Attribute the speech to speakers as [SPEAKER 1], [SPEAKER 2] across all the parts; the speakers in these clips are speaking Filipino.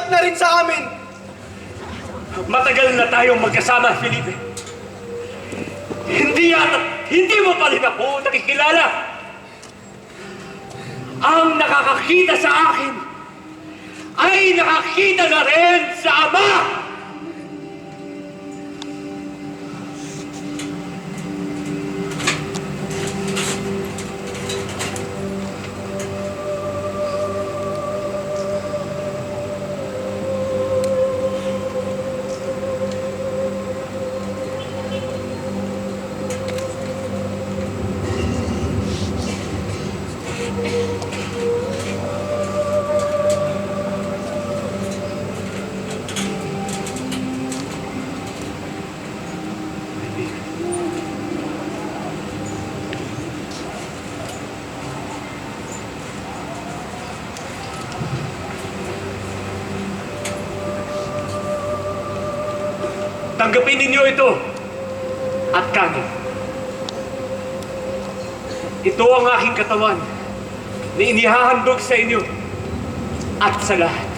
[SPEAKER 1] sapat na rin sa amin.
[SPEAKER 2] Matagal na tayong magkasama, Felipe. Hindi mo pa rin ako nakikilala. Ang nakakakita sa akin ay nakakita na rin sa Ama! Tanggapin ninyo ito at kanin. Ito ang aking katawan na inihahandog sa inyo at sa lahat.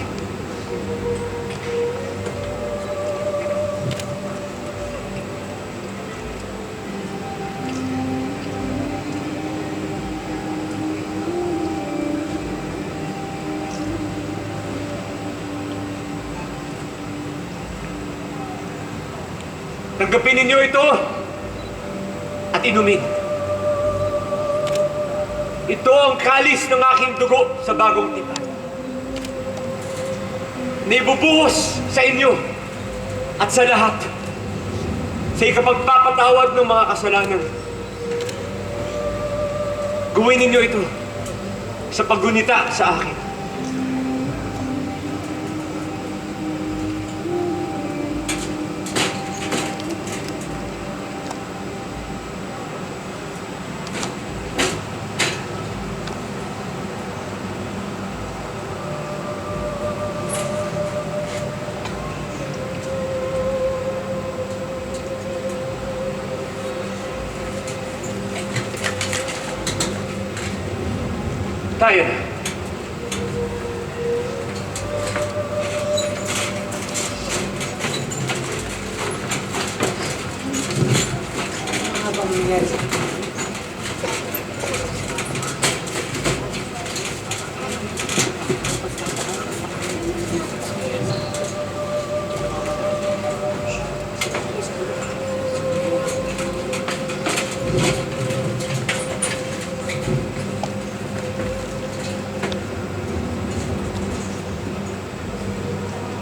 [SPEAKER 2] Tanggapin ninyo ito at inumin. Ito ang kalis ng aking dugo sa bagong tipan. Naibubuhos sa inyo at sa lahat sa ikapagpapatawad ng mga kasalanan. Gawin ninyo ito sa paggunita sa akin. Tayo na.
[SPEAKER 3] Habang nangyari sa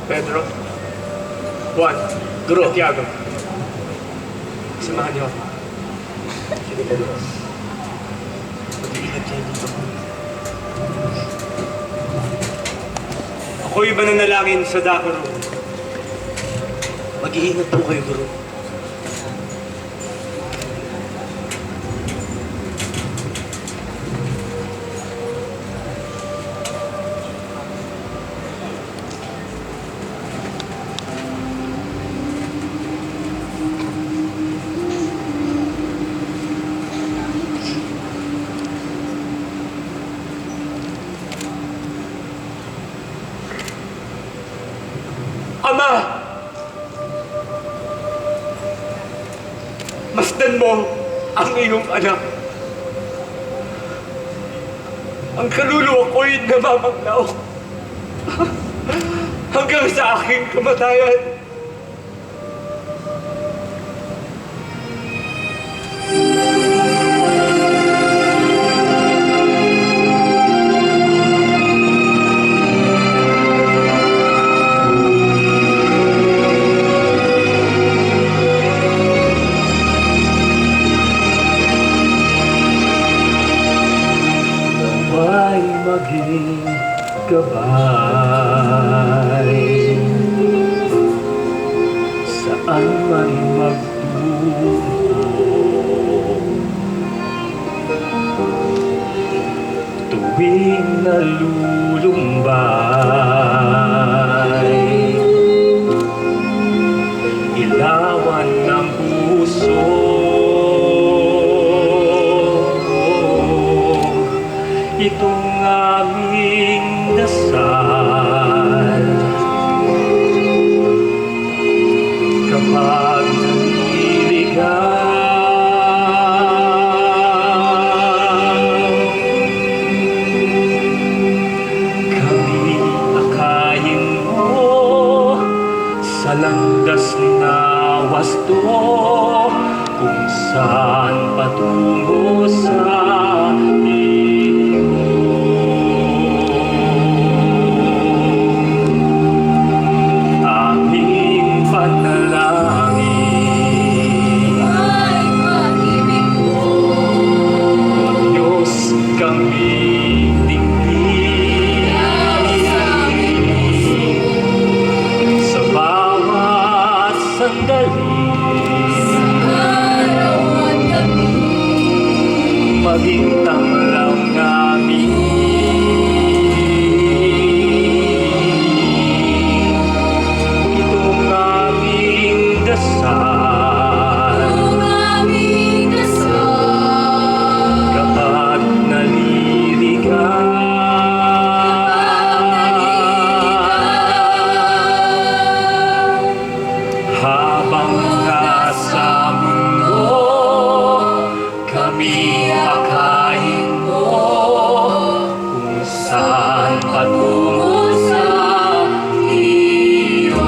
[SPEAKER 2] Pedro, Juan,
[SPEAKER 1] Guro.
[SPEAKER 2] Santiago. Samahan niyo ako.
[SPEAKER 1] Mag-iingat kayo dito.
[SPEAKER 2] Ako'y mananalangin sa dako roon.
[SPEAKER 1] Mag-iingat po kayo, Guro.
[SPEAKER 2] Ama! Masdan mo ang iyong anak. Ang kaluluwa ko'y namamaglaw. Hanggang sa aking kamatayan.
[SPEAKER 4] Maging gabay saan man magtungo, tuwing nalulumbay, ilawan ng puso. Itong aming dasal, landas na wasto kung saan patungo sa iyo. Aming panalangin,
[SPEAKER 3] Ay, pag-ibig mo.
[SPEAKER 4] O Diyos, kami tingin sa bawat sandali,
[SPEAKER 3] Araw at gabi.
[SPEAKER 4] maging tanglaw namin. Itong aming dasal
[SPEAKER 3] Ang aming dasal.
[SPEAKER 4] kapag naliligaw. Habang nasa mundo, kami akayin mo kung saan patungo sa iyo.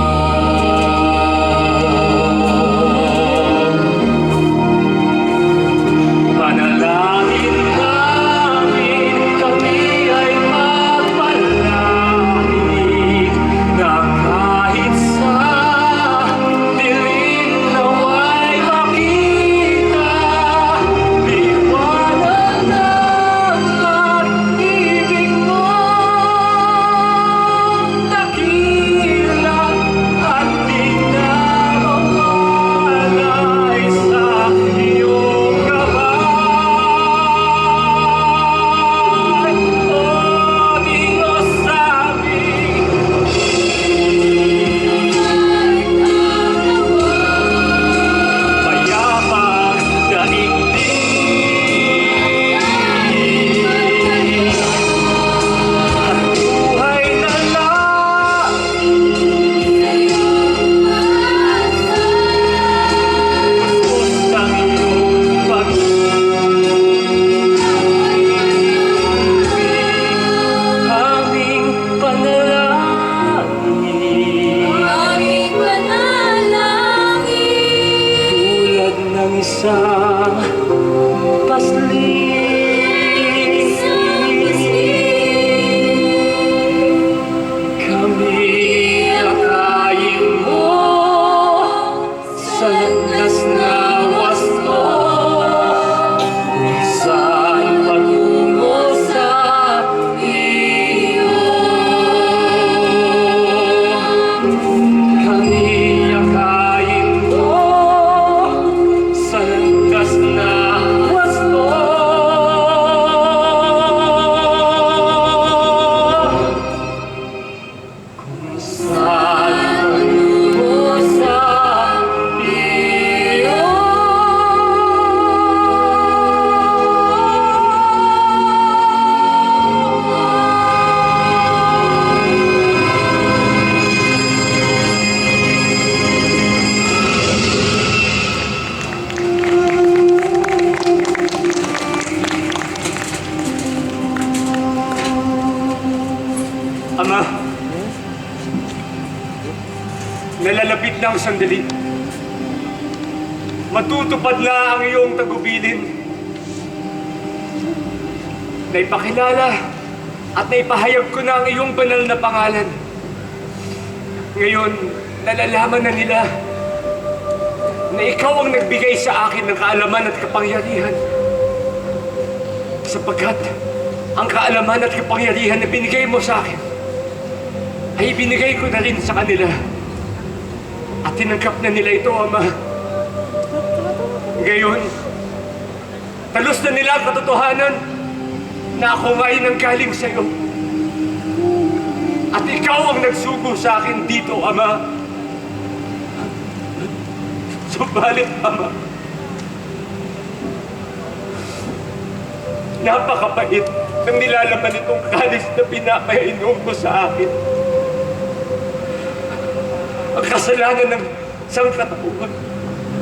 [SPEAKER 4] Panalangin namin, kami ay magpalangit na kahit sa dilim nawa'y makita liwanag ng pag-ibig mo. Dakila at di na mawalay sa iyong gabay. O Diyos aming payapang daigdig at buhay na lang. Gusto ng iyong pag-ibig, aming panalangin.
[SPEAKER 3] Aming panalangin.
[SPEAKER 4] Tulad ng isang pasling, kami akayin mo sa landas na wasto kung saan patungo sa iyo. Kami akayin mo sa landas na wasto kung saan patungo sa iyo.
[SPEAKER 2] Ama, nalalapit na ang sandali. Matutupad na ang iyong tagubilin. Naipakilala at naipahayag ko na ang iyong banal na pangalan. Ngayon, nalalaman na nila na ikaw ang nagbigay sa akin ng kaalaman at kapangyarihan. Sapagkat ang kaalaman at kapangyarihan na binigay mo sa akin ay binigay ko na rin sa kanila. At tinanggap na nila ito, Ama. Ngayon, talos na nila ang katotohanan na ako nga'y nanggaling sa iyo. At ikaw ang nagsugo sa akin dito, Ama. Subalit, Ama, napakapait ng nilalaman itong kalis na pinapainom mo sa akin. Ang kasalanan ng isang katauhan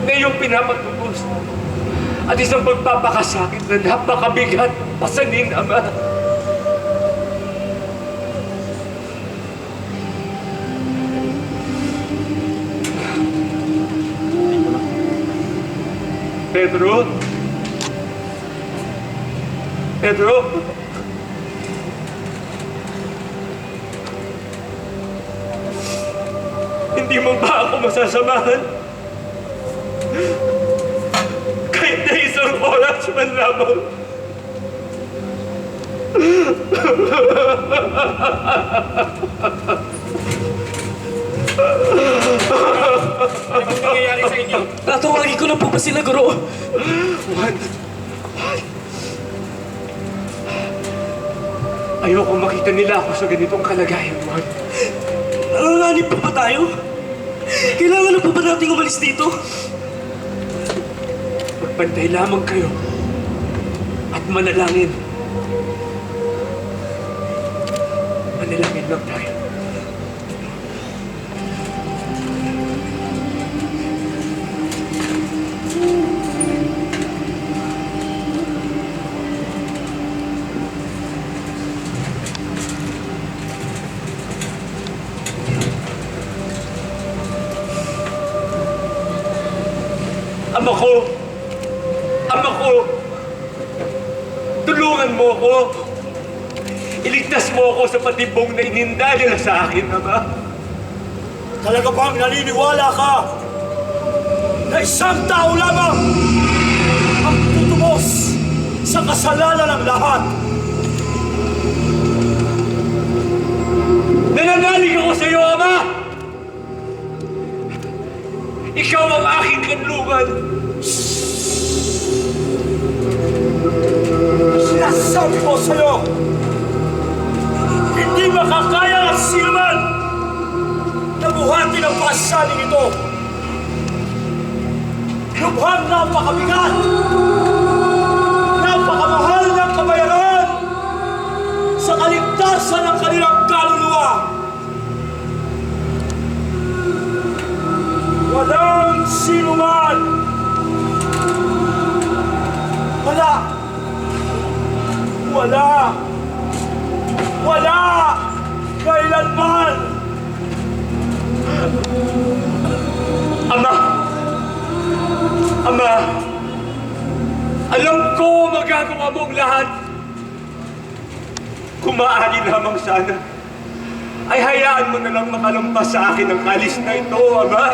[SPEAKER 2] na iyong pinapatubos at isang pagpapakasakit na napakabigat pasanin, Ama. Pedro? Pedro? Hindi mo ba ako masasamahan? Kahit na isang oras man lamang.
[SPEAKER 4] Anong nangyayari sa inyo?
[SPEAKER 1] Tatawagin ko na po ba sila, Guro?
[SPEAKER 2] Juan! Ayoko makita nila ako sa ganitong kalagayan, Juan.
[SPEAKER 1] Nanganganib pa ba tayo? Kailangan na po ba nating umalis dito?
[SPEAKER 2] Magbantay lamang kayo at manalangin. Manalangin lang tayo. Ama ko, tulungan mo ako. Iligtas mo ako sa patibong na ininda nila sa akin, Ama.
[SPEAKER 5] Talaga bang naniniwala ka na isang tao lamang ang tutubos sa kasalanan ng lahat?
[SPEAKER 2] Nananalig ako sa iyo, Ama! Ikaw ang aking kanlungan.
[SPEAKER 5] Sinasabi ko sa'yo, hindi makakaya ang sinuman na buhatin ang pasaning ito. Lubhang napakabigat, napakamahal ng kabayaran sa kaligtasan ng kanilang kaluluwa. Walang sinuman, wala kailanman.
[SPEAKER 2] Ama, alam ko magagawa mo ang lahat. Kung maaari lamang sana, ay hayaan mo na lang makalampas sa akin ang kalis na ito, Ama.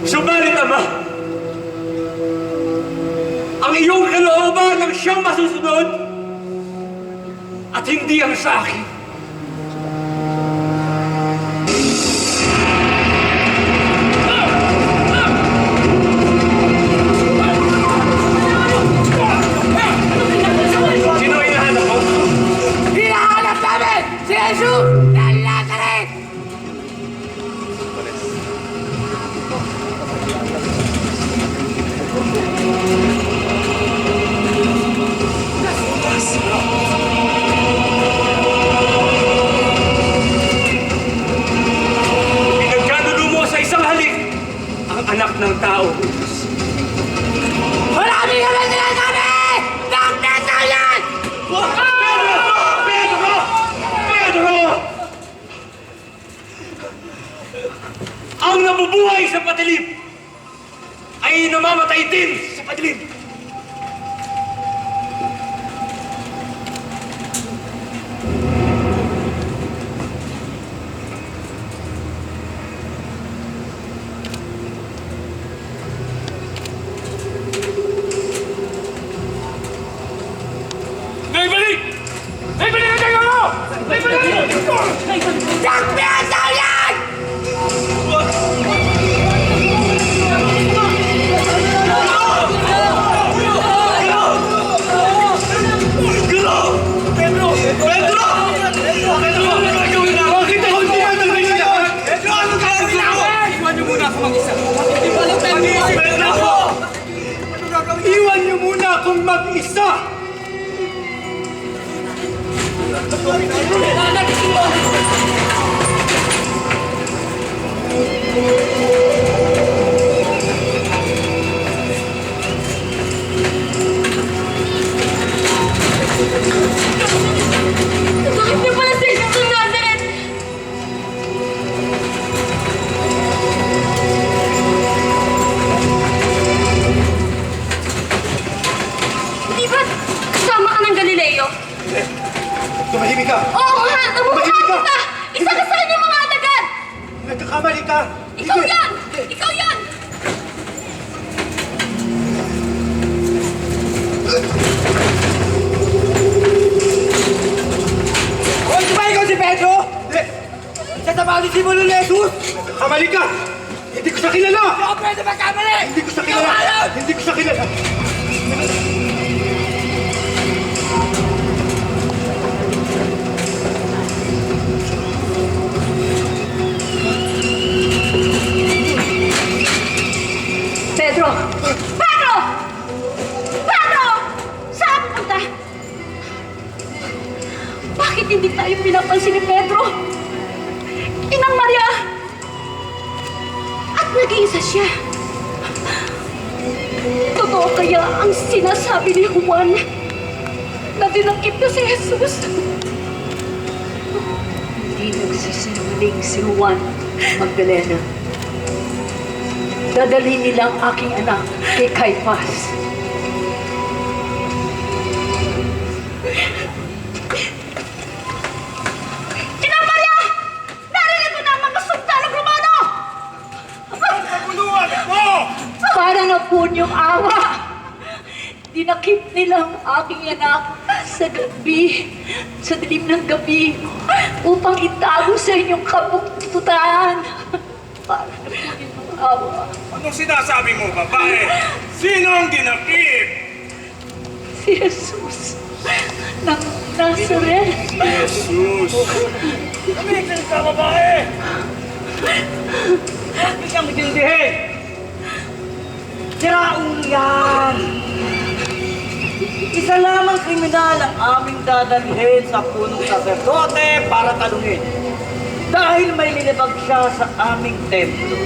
[SPEAKER 2] Subalit, Ama, ang iyong kalooban ang siyang masusunod at hindi ang sa akin. Sino ang hinahanap mo?
[SPEAKER 3] Hinahanap namin si Jesus ng Nazareth!
[SPEAKER 2] Pinagkanulo mo sa isang halik ang anak ng tao.
[SPEAKER 3] Marami naman sinasabi! Darkness na yan!
[SPEAKER 2] Pedro! Ang nabubuhay sa padilim ay namamatay din sa padilim.
[SPEAKER 5] Naibalik! Naibalik ang tayo mo! Naibalik!
[SPEAKER 3] Darkness na yan!
[SPEAKER 5] Pedro! Pedro! Ano gagawin na? Bakit ako hindi ka nagpapalala? Pedro! Ano gagawin na? Iwan niyo muna ako mag-isa. Hindi pa lang tayo. Pedro! Ano gagawin? Iwan niyo muna akong mag-isa! Kamali ka!
[SPEAKER 3] Ikaw yan! Ikaw yan!
[SPEAKER 5] O, di ba ikaw si Pedro? Siya sa mga disimulo ni Jesus! Kamali ka! Hindi ko siya kilala!
[SPEAKER 3] Hindi ako pwede magkamali!
[SPEAKER 5] Hindi ko siya kilala! Hindi ko siya kilala!
[SPEAKER 3] Pedro! Pedro! Pedro! Saan punta? Bakit hindi tayo pinapansin ni Pedro? Inang Maria! At nag-iisa siya. Totoo kaya ang sinasabi ni Juan na dinakip na si Jesus? Hindi nagsisinungaling si Juan Magdalena. Dadalhin nila ang aking anak kay Caiphas. Inang Maria! Narinig ko na ang mga sundalong Romano!
[SPEAKER 5] Paguluhan ako!
[SPEAKER 3] Para na po niyong awa. Dinakip nila ang aking anak sa gabi, sa dilim ng gabi, upang itago sa inyong kabuktutan. Para na po niyong awa.
[SPEAKER 4] Anong sinasabi mo, babae? Sino ang dinakip?
[SPEAKER 3] Si Jesus ng Nazareth.
[SPEAKER 4] Jesus!
[SPEAKER 5] Tumigil ka, babae! Bakit kang matindihin? Siraong yan! Isa lamang kriminal ang aming dadalhin sa punong saserdote para talungin. Dahil may nilibag siya sa aming templo.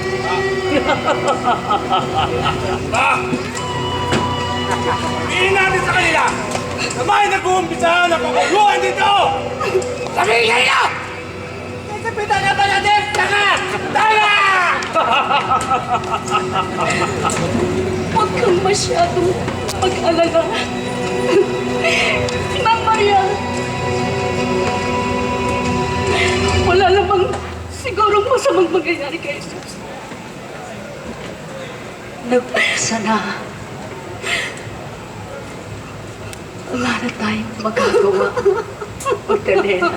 [SPEAKER 4] Sabihin natin sa kanila na may nag-uumpisa ng kaguluhan dito! Sabihin kayo! Kapitan na ba natin? Tanga! Tanga!
[SPEAKER 3] Huwag kang masyadong mag-alala. Inang Maria, wala namang sigurong masamang mangyayari kay Jesus. Nag-umpisa na. Wala na tayong magagawa. Magdalena.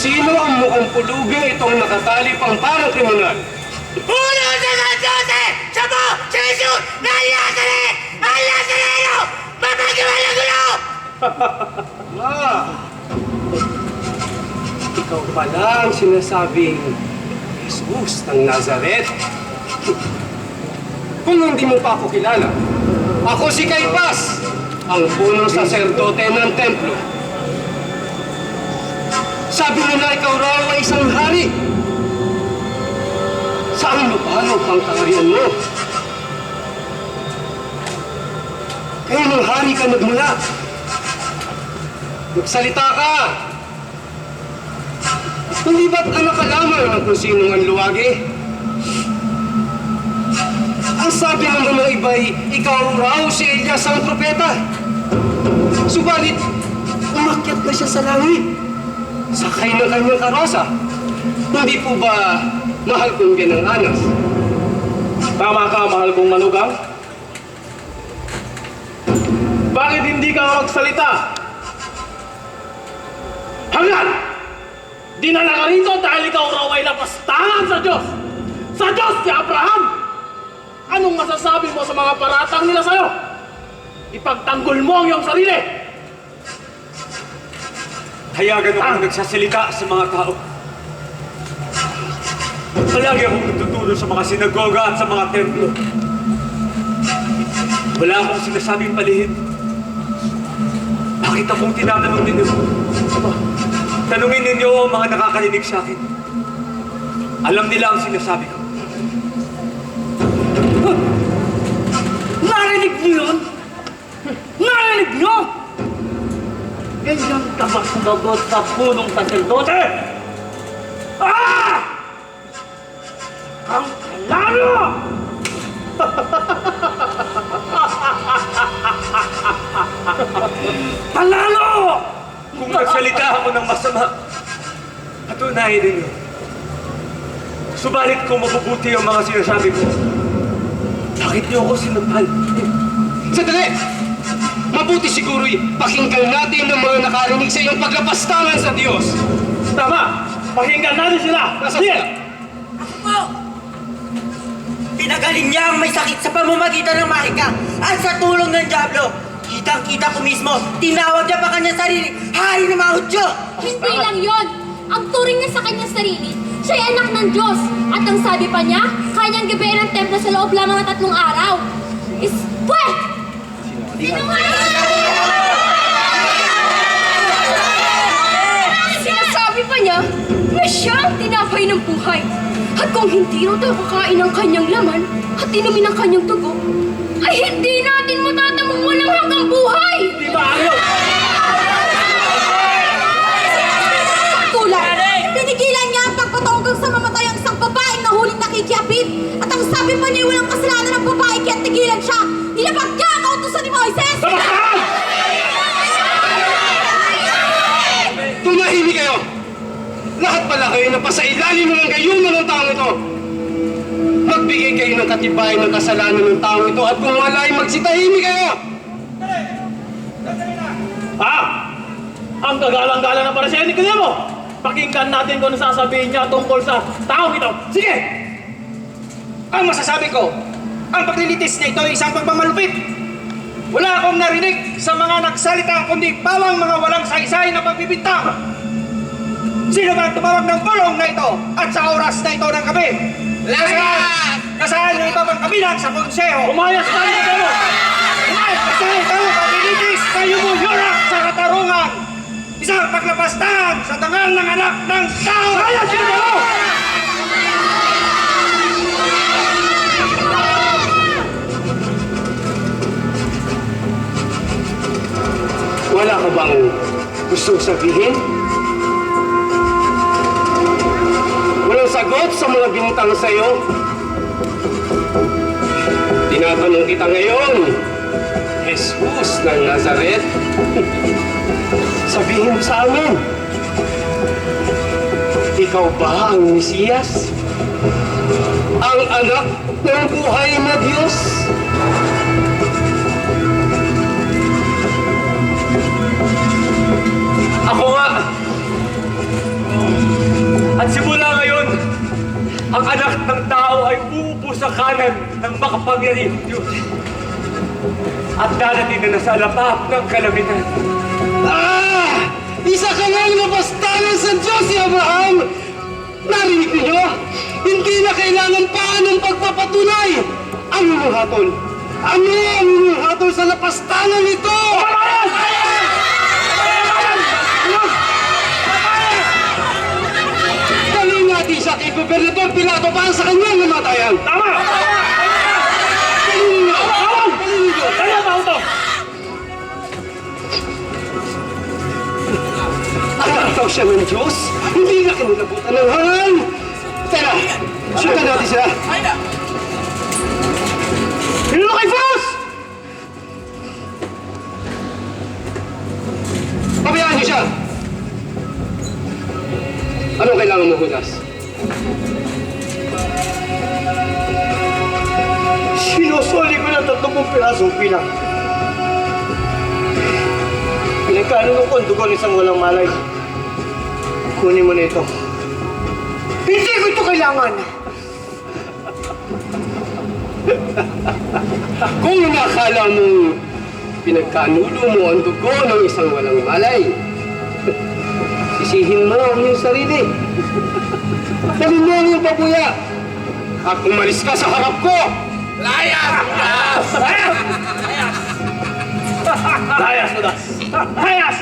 [SPEAKER 2] Sino ang mukhang pulubi itong nakatali pang parang kriminal?
[SPEAKER 3] Uno sa Santote! Sabo! Si Jesus! Nalasare! Nalasareno! Mapagawa ng gulo!
[SPEAKER 2] Ikaw pala ang sinasabing Jesus ng Nazaret. Kung hindi mo pa ako kilala, ako si Caiphas, ang punong saserdote ng templo. Sabi nila ikaw raw ay isang hari. Saan lupalop ang kaharian mo? Kaya nung hari ka nagmula, magsalita ka. Hindi ba't anak ka lamang ng kung sinong ang luwagi? Ang sabi ng mga iba'y ikaw raw si Elias ang propeta. Subalit, umakyat na siya sa langit. Sakay ng kanyang karosa. Hindi po ba mahal kong yan ang anas?
[SPEAKER 4] Tama ka, mahal kong manugang. Bakit hindi ka magsalita? Hangad! Dinala ka rito dahil ikaw raw ay lapastangan sa Diyos! Sa Diyos ni Abraham! Anong masasabi mo sa mga paratang nila sa'yo? Ipagtanggol mo ang iyong sarili!
[SPEAKER 5] pinapahayagan akong nagsasalita sa mga tao. Palagi akong nagtuturo sa mga sinagoga at sa mga templo. Wala akong sinasabing palihim. Bakit akong tinatanong ninyo? Tanungin ninyo ang mga nakakarinig sa akin. Alam nila ang sinasabi ko.
[SPEAKER 1] Narinig niyo yun? Narinig niyo? Ganyan ka ba sumagot sa punong saserdote? Ah! Ang kalaro! Palalo!
[SPEAKER 5] Kung nagsalita ako ng masama, patunayan ninyo. Subalit kung mabubuti ang mga sinasabi ko, bakit niyo ako sinundan?
[SPEAKER 2] Sandali! Mabuti siguro'y pakinggan natin ang mga nakarinig sa iyong paglapastangan sa Diyos.
[SPEAKER 1] Tama! Pakinggan natin sila!
[SPEAKER 2] Nasa
[SPEAKER 1] Sige!
[SPEAKER 2] sila?
[SPEAKER 6] Po! Pinagaling niya ang may sakit sa pamamagitan ng mahika at sa tulong ng Diablo. Kitang-kita ko mismo, tinawag niya pa kanyang sarili, Hari ng mga Hudyo!
[SPEAKER 7] Hindi lang yon. Ang turing niya sa kanyang sarili, siya'y anak ng Diyos. At ang sabi pa niya, kanyang gabayan ang templo sa loob lamang ng 3 araw. Pwet! Sinasabi pa niya na siya ang tinapay ng buhay. At kung hindi raw tayo kakain ng kanyang laman at inumin ang kanyang dugo, ay hindi natin matatamang walang hanggang buhay!
[SPEAKER 1] Di ba ayaw?
[SPEAKER 7] Tulad, tinigilan niya ang pagpatugang sa mamatayang isang babaeng nahuling nakikiapid. At ang sabi pa niya walang kasalanan ng babae kaya tigilan siya. Nilabag niya ang kautusan ni Moises!
[SPEAKER 2] Tumahimik kayo! Lahat pala kayo na pasailalim ng gayuman ng taong ito. Magbigay kayo ng katibayan ng kasalanan ng taong ito at kung wala ay magsitahimik kayo!
[SPEAKER 1] Ang kagalang-galang na para siya, hindi kanya mo! Pakinggan natin kung ano sasabihin niya tungkol sa taong ito. Sige!
[SPEAKER 4] Ang masasabi ko, ang paglilitis niya ito ay isang pagmamalupit. Wala akong narinig sa mga nagsalita kundi bawang mga walang saysay na pagbibintang. Sino ba ang tumawag ng pulong na ito at sa oras na ito ng gabi? Nasaan yung iba bang kabilang sa konseho?
[SPEAKER 1] Umayas ka rin ka mo!
[SPEAKER 4] Kasi ito, paglilitis, kayo mo yurak sa katarungan. Isang paglapastangan sa dangal ng anak ng tao.
[SPEAKER 1] Kaya sino ka mo!
[SPEAKER 2] Wala ka bang gustong sabihin? Walang sagot sa mga bintang sa'yo? Tinatanong kita ngayon, Jesus ng Nazaret, sabihin mo sa amin, ikaw ba ang Mesiyas? Ang anak ng buhay na Diyos?
[SPEAKER 5] Ako nga! At simula ngayon, ang anak ng tao ay uupo sa kanan ng makapangyarihang Diyos. At darating na nasa alapap ng kalamitan.
[SPEAKER 2] Isa ka nga ang nabastanan sa Diyos si Abraham! Narinig niyo? Hindi na kailangan pa ng pagpapatunay! Ano yung hatol? Ano ang inyong hatol sa napastanan nito? Dali natin siya kay Gobernador Pilato para sa kanyang namatayan!
[SPEAKER 1] Tama!
[SPEAKER 2] Dali ninyo! Dali ninyo!
[SPEAKER 1] Kaya ba ito?
[SPEAKER 2] Anak daw siya ng Diyos? Hindi na kinilabutan ng hangal! Tara! Syutan natin sila!
[SPEAKER 1] Pinuno kay Faust!
[SPEAKER 2] Pabayaan niyo siya! Anong kailangan mo, Judas?
[SPEAKER 1] Sinusuli ko ng 30 pirasong pilang. Pinagkaano ko ang dugo ng isang walang malay. Kunin mo na ito. Hindi ko ito kailangan!
[SPEAKER 2] Kung nakala mong pinagkanulo mo ang dugo ng isang walang malay, Sisihin mo ang iyong sarili. Dalhin mo ang iyong babuya. At umalis ka sa harap ko!
[SPEAKER 5] Layas!
[SPEAKER 4] Layas, Udas! Layas!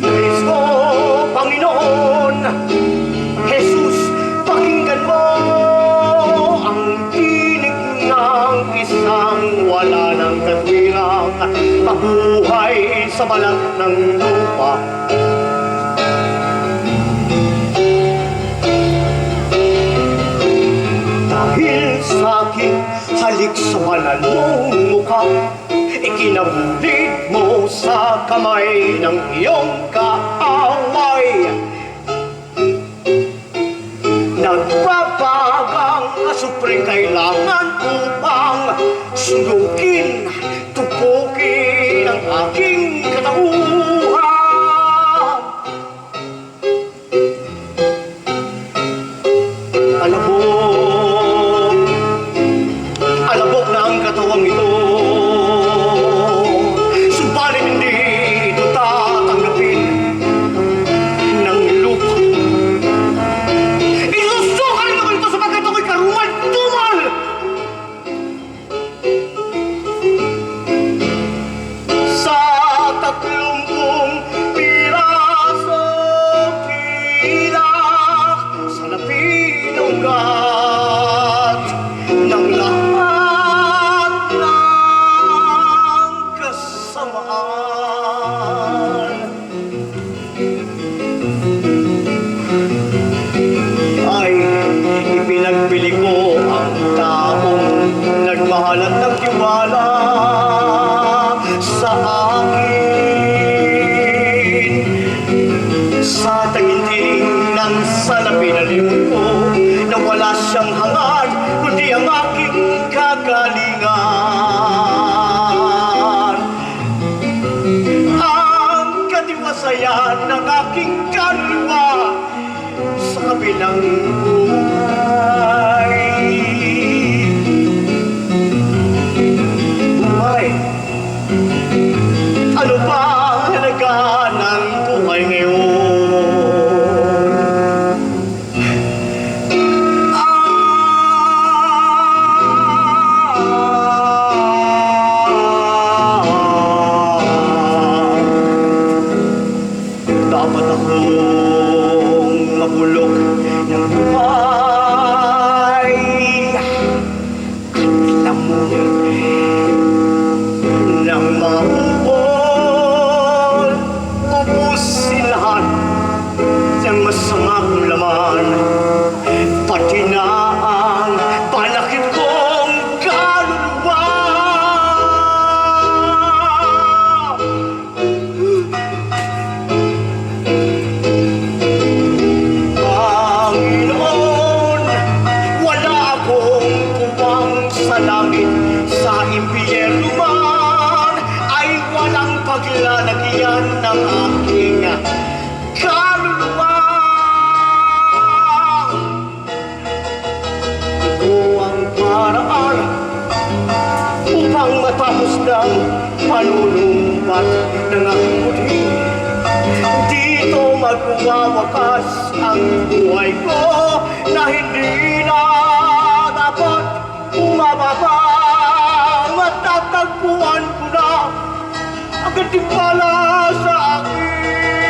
[SPEAKER 1] Kristo, Panginoon, Jesus, pakinggan mo ang tinig ng isang wala ng katwirang mabuhay sa balat ng lupa. Dahil sa aking halik sa banal mong mukha, ikinabulig mo sa kamay ng iyong kaaway. Nagpapagang asupring kailangan upang sunugin, tupukin ang aking katauhan. Alabok na ang katawang ito, subalit hindi ito tatanggapin ng lupa. Isusukan mo ito sapagkat ako'y karuman tumal! Sa 30 pirasong pilak sa lapi ng ugat ng lahat ng kasamaan ay ipinagpili ko ang taong nagmahal at nagtiwala sa akin. Sa taginting ng salapi na limon ko, na wala siyang hangad, kundi ang aking kagalingan. Ang katiwasayan ng aking kaluluwa sa kabilang buhay. Buhay, ano ba ang halaga ng buhay ngayon? Dapat akong mabulok ng buhay at lamon ng maubol, ubusin lahat ng masama kong laman, pati na ang panakit kong kaluluwa. Panginoon, wala akong puwang sa langit, sa impyerno man ay walang paglalagyan ng aking kaluluwa. Ito ang paraan upang matapos ng panunumbat ng aking buti. Dito magwawakas ang buhay ko na hindi na dapat umababa. Matatagpuan ko na ang katiwala sa akin.